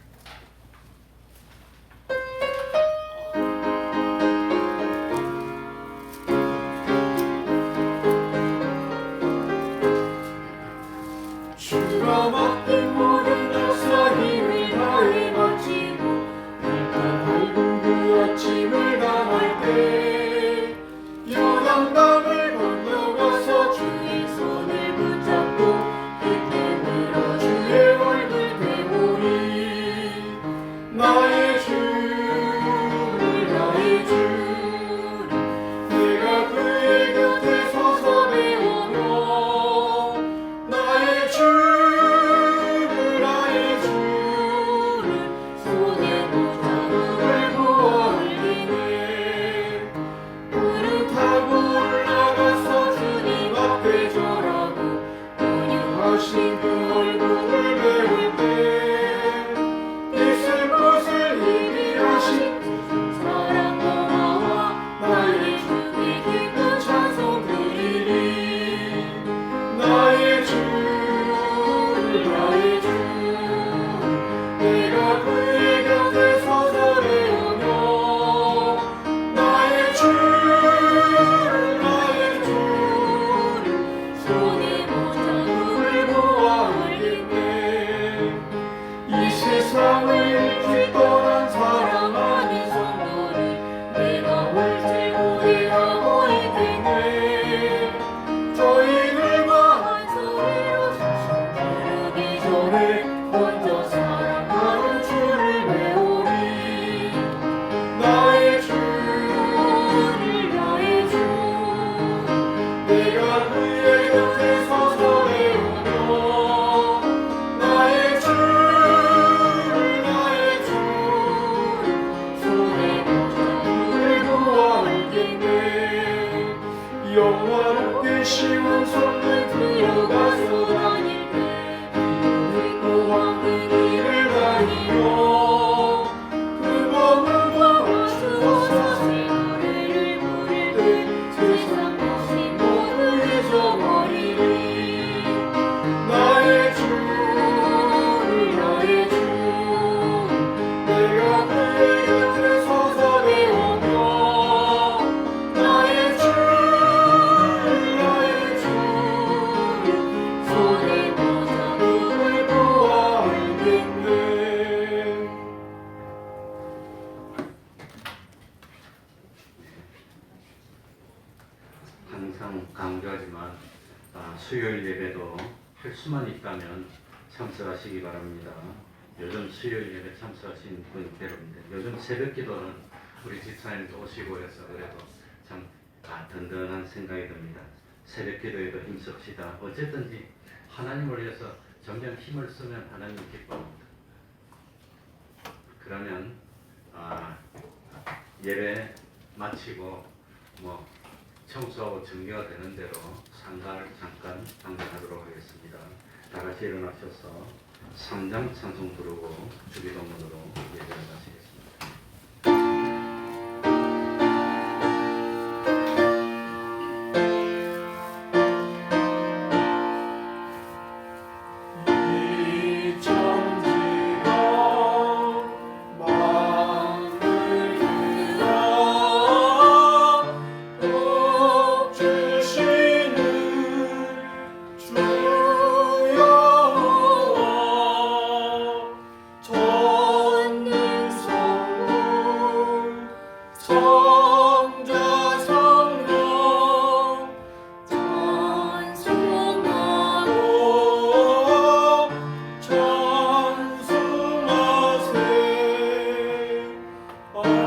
주가 맡긴 모든 역사 힘을 다해 마치고 밝은 그 아침을 당할 때 요단강을 건너가서 주의 손을 붙잡고 기쁨으로 주의 얼굴 되오리. 나의 주를 나의 주를 내가 그의 곁에 서서 배우며 나의 주를 나의 주를 손에 붙잡음을 보아 흘리네. 구름 타고 올라가서 주님 앞에 절하고 온유하신 그 얼굴을 배울 때 있을 곳을 이미하신 사랑 고마워 나의 주께 기쁜 찬송 드리리. 나의 주를 나의 주 내가 그의 곁에 서서 배우며 나의 주를 나의 주를 손에 붙잡음을 보아 흘리네. 이 세상을 깃떠난 사랑 아닌 성도를 내가 옳지 고대하고 있겠네. 저희들과 한 소리로 부르기 전에 먼저 사랑하는 주를 배우리. 나의 주를 나의 주 내가 그의 곁에 서서 배우며 나의 주를 나의 주를 손에 붙잡음을 보아 알겠네. 영화롭게 쉬운 손을 들어가서 다닐 때 믿고 황금 길을 다니며 그 검은 주어서 새 노래를 부를 때 세상 것이 모두 잊어버리리. 나의 주를 나의 주 내가 그의 곁에 서서 배우며 나의 주를 나의 주를 손에 붙잡음을 보아 알겠네. 항상 강조하지만 수요일 예배도 할 수만 있다면 참석하시기 바랍니다. 요즘 수요일 예배 참석하신 분이 괴로운데 요즘 새벽 기도는 우리 집사님도 오시고 해서 그래도 참 든든한 생각이 듭니다. 새벽 기도에도 힘씁시다. 어쨌든지 하나님을 위해서 점점 힘을 쓰면 하나님 기뻐합니다. 그러면 예배 마치고 뭐 청소하고 정리가 되는 대로 상가를 잠깐 방문하도록 하겠습니다. 다 같이 일어나셔서 3장 찬송 부르고 주기도문으로 예배를 마치겠습니다. 이 천지가 만물이라 복 주시는 주여와 전능성문 성자 성령 찬송하고 찬송하세 아멘.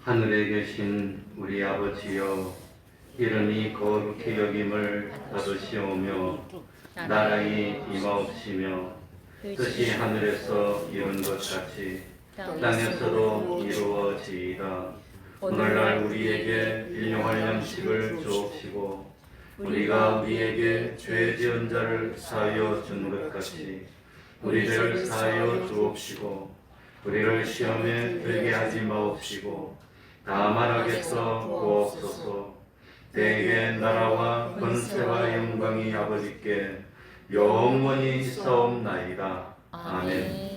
하늘에 계신 우리 아버지여, 이름이 거룩히 여김을 받으시오며 나라의 임하옵시며 뜻이 하늘에서 이룬 것 같이 땅에서도 이루어지이다. 오늘날 우리에게 일용할 양식을 주옵시고 우리가 우리에게 죄 지은 자를 사하여 준 것 같이 우리 죄를 사하여 주옵시고 우리를 시험에 들게 하지 마옵시고 다만 악에서 구하옵소서. 대개 나라와 권세와 영광이 아버지께 영원히 있사옵나이다. 아멘.